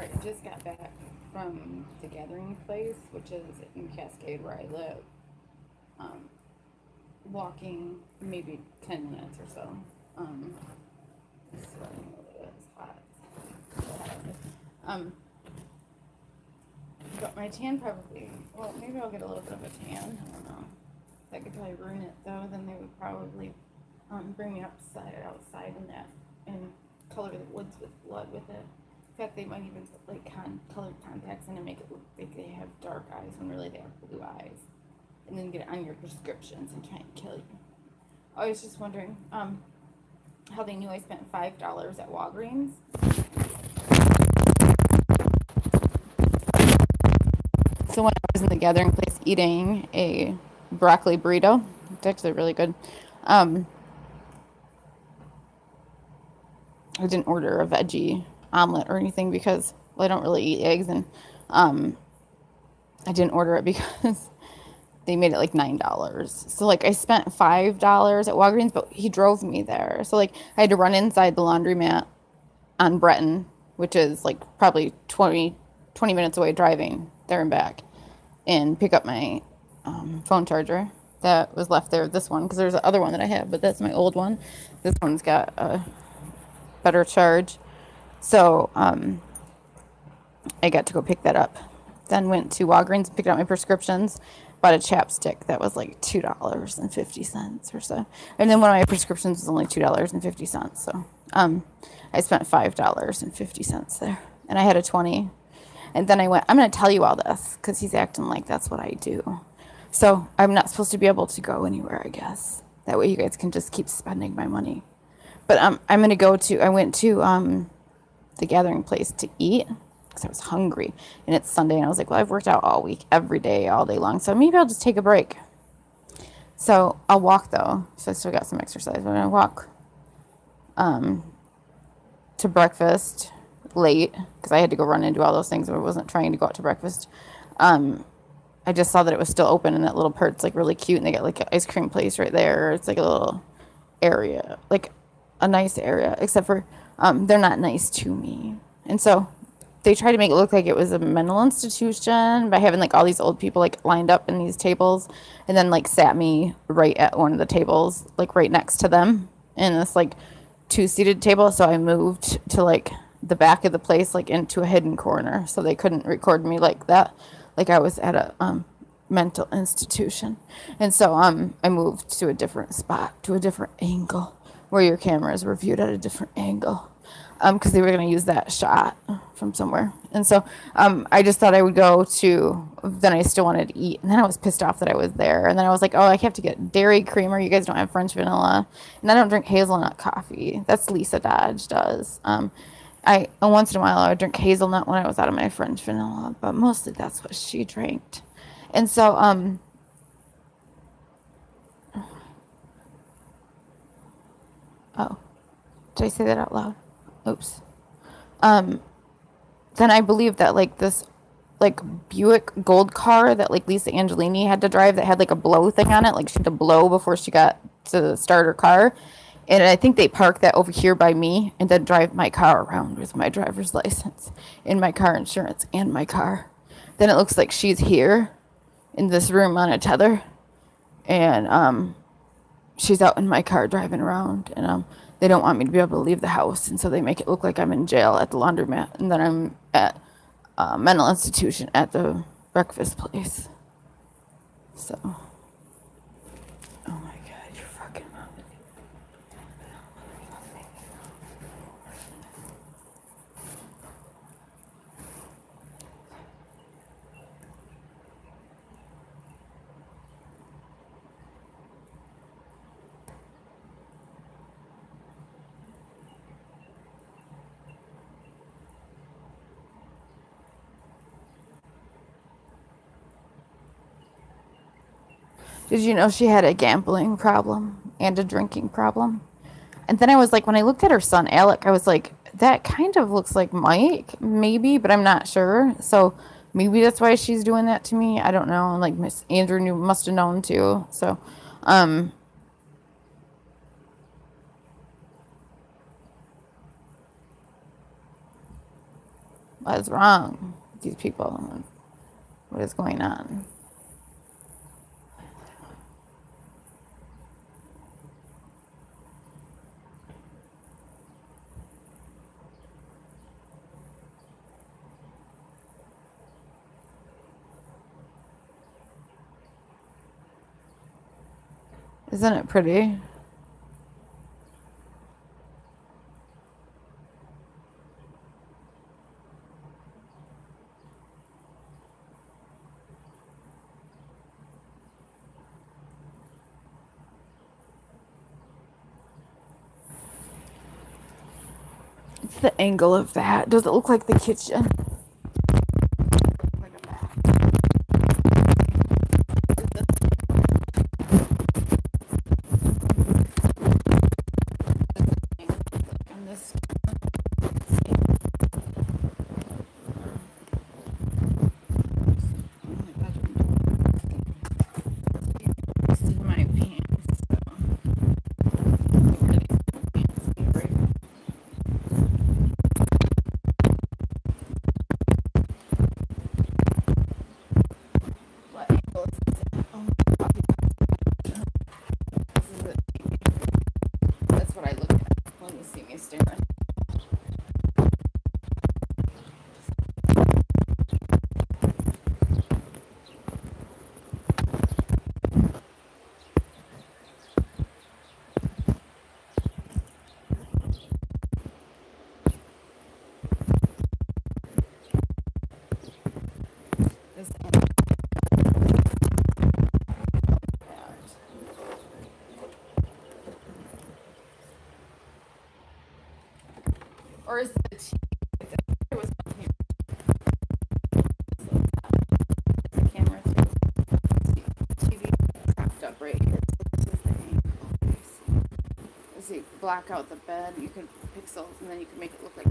Alright, I just got back from the gathering place, which is in Cascade where I live. Um, Walking maybe 10 minutes or so. It's sweating a little bit. It's hot. Um, but my tan probably, well, maybe I'll get a little bit of a tan. I don't know. That could probably ruin it though. Then they would probably bring me outside in that and color the woods with blood with it. In fact, they might even put like colored contacts in and make it look like they have dark eyes when really they have blue eyes, and then get it on your prescriptions and try and kill you. I was just wondering how they knew I spent $5 at Walgreens. So when I was in the gathering place eating a broccoli burrito, it's actually really good. I didn't order a veggie omelet or anything because, well, I don't really eat eggs, and I didn't order it because they made it like $9. So like I spent $5 at Walgreens, but he drove me there. So like I had to run inside the laundromat on Breton, which is like probably 20 minutes away driving there and back, and pick up my phone charger that was left there. This one, because there's the other one that I have, but that's my old one. This one's got a better charge. So I got to go pick that up. Then went to Walgreens, picked out my prescriptions, bought a chapstick that was like $2.50 or so. And then one of my prescriptions was only $2.50. So I spent $5.50 there. And I had a 20. And then I went, I'm going to tell you all this because he's acting like that's what I do. So I'm not supposed to be able to go anywhere, I guess. That way you guys can just keep spending my money. But I'm going to go to, I went to the gathering place to eat because I was hungry. And it's Sunday, and I was like, well, I've worked out all week, every day, all day long. So maybe I'll just take a break. So I'll walk, though. So I still got some exercise. But I'm going to walk to breakfast late because I had to go run and do all those things. I wasn't trying to go out to breakfast. I just saw that it was still open, and that little part's like really cute, and they got like an ice cream place right there. It's like a little area, like a nice area, except for they're not nice to me. And so they tried to make it look like it was a mental institution by having like all these old people like lined up in these tables, and then like sat me right at one of the tables, like right next to them in this like two-seated table. So I moved to like the back of the place, like into a hidden corner, so they couldn't record me like that, like I was at a mental institution. And so I moved to a different spot, to a different angle, where your cameras were viewed at a different angle, because they were going to use that shot from somewhere. And so I just thought I would go to, then I still wanted to eat, and then I was pissed off that I was there, and then I was like, oh, I have to get dairy creamer. You guys don't have French vanilla, and I don't drink hazelnut coffee. That's Lisa Dodge does. I once in a while I would drink hazelnut when I was out of my French vanilla, but mostly that's what she drank. And so oh, did I say that out loud? Oops. Then I believe that like this like Buick gold car that like Lisa Angelini had to drive, that had like a blow thing on it, like she had to blow before she got to start her car. And I think they park that over here by me and then drive my car around with my driver's license and my car insurance and my car. Then it looks like she's here in this room on a tether, and she's out in my car driving around, and they don't want me to be able to leave the house, and so they make it look like I'm in jail at the laundromat, and then I'm at a mental institution at the breakfast place. So, oh my God, you're fucking mom. Did you know she had a gambling problem and a drinking problem? And then I was like, when I looked at her son, Alec, I was like, that kind of looks like Mike, maybe, but I'm not sure. So maybe that's why she's doing that to me. I don't know. Like Miss Andrew must have known too. So, What is wrong with these people? What is going on? Isn't it pretty? It's the angle of that. Does it look like the kitchen? Like a bath. On this. See my pants. What angle is this? Oh, this is it. That's what I look at when you see me staring. This angle. Or is the TV? It was on here. The camera too. TV propped up right here. So this is the angle. As you black out the bed, you can pixels, and then you can make it look like.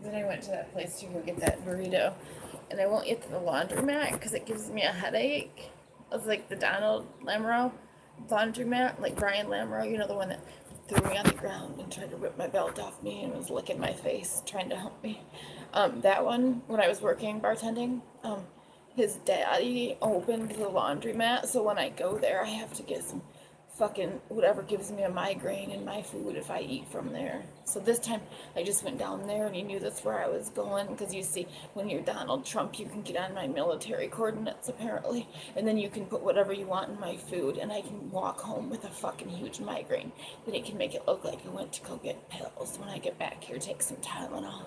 Then I went to that place to go get that burrito, and I won't get to the laundromat because it gives me a headache. It's like the Donald Lamoureux laundromat, like Brian Lamoureux, you know, the one that threw me on the ground and tried to rip my belt off me and was licking my face, trying to help me. That one, when I was working bartending, his daddy opened the laundromat, so when I go there, I have to get some fucking whatever gives me a migraine in my food if I eat from there. So this time I just went down there and he knew that's where I was going because you see when you're Donald Trump you can get on my military coordinates apparently and then you can put whatever you want in my food and I can walk home with a fucking huge migraine. Then it can make it look like I went to go get pills. When I get back here take some Tylenol.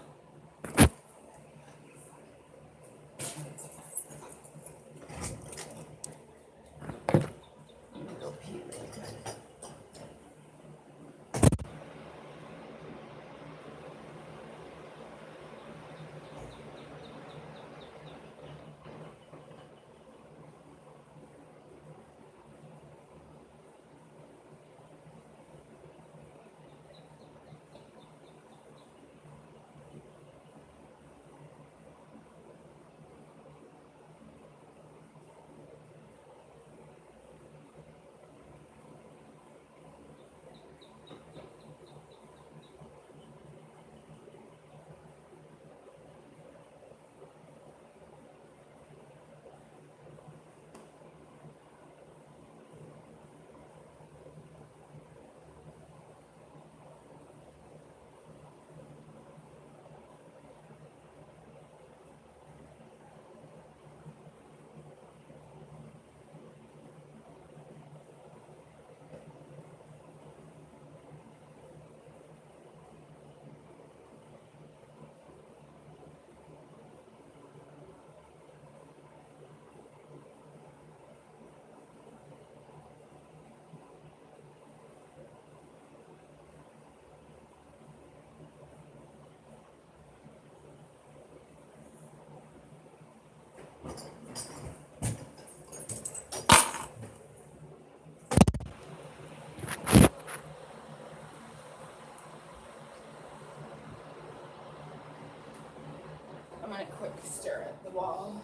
a quick stir at the wall.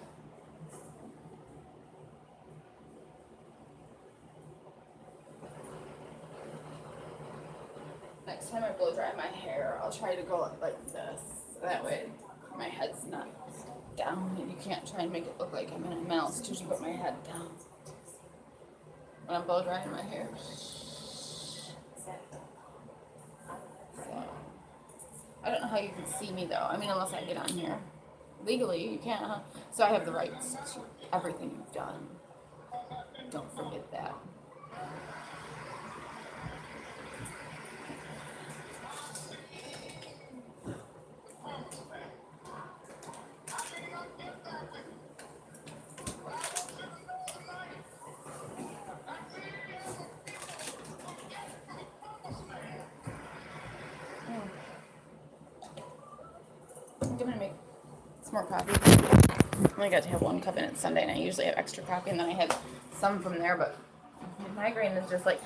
Next time I blow dry my hair, I'll try to go like this. That way my head's not down and you can't try and make it look like I'm in a mouse to put my head down when I'm blow drying my hair. So, I don't know how you can see me though. I mean, unless I get on here. Legally, you can't, huh? So I have the rights to everything you've done. Don't forget that. I'm gonna make some more coffee. I only got to have 1 cup and it's Sunday and I usually have extra coffee and then I had some from there, but my migraine is just like,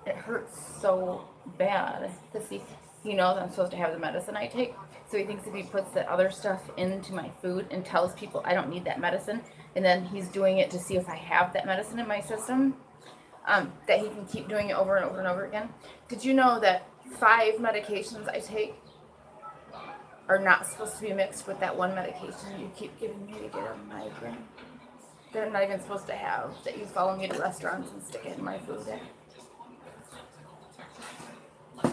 it hurts so bad because he knows I'm supposed to have the medicine I take, so he thinks if he puts the other stuff into my food and tells people I don't need that medicine, and then he's doing it to see if I have that medicine in my system, that he can keep doing it over and over and over again. Did you know that 5 medications I take are not supposed to be mixed with that one medication you keep giving me to get a migraine? They're not even supposed to have, that you follow me to restaurants and stick it in my food there. I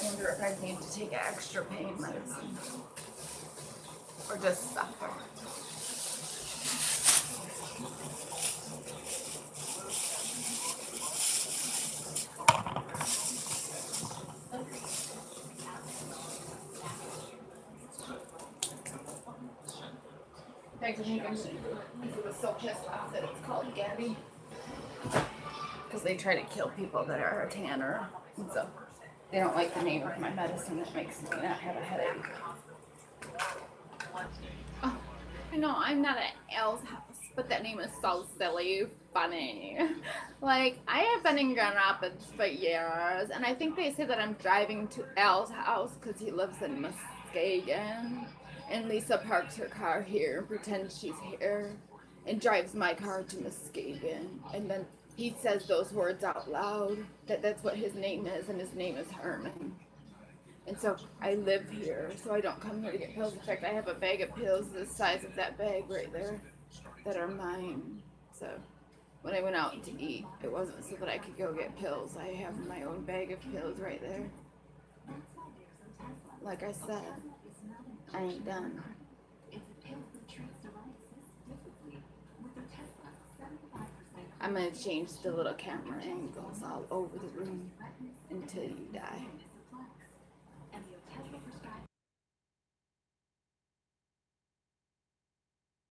wonder if I need to take extra pain medicine or just suffer. I think he was so pissed off that it's called Gabby. Because they try to kill people that are a tanner. And so they don't like the name of my medicine that makes me not have a headache. Oh, I know, I'm not at Elle's house, but that name is so silly, funny. Like, I have been in Grand Rapids for years, and I think they say that I'm driving to Elle's house because he lives in Muskegon. And Lisa parks her car here and pretends she's here and drives my car to Muskegon. And then he says those words out loud, that that's what his name is, and his name is Herman. And so I live here, so I don't come here to get pills. In fact, I have a bag of pills the size of that bag right there that are mine. So when I went out to eat, it wasn't so that I could go get pills. I have my own bag of pills right there. Like I said, I ain't done. I'm going to change the little camera angles all over the room until you die.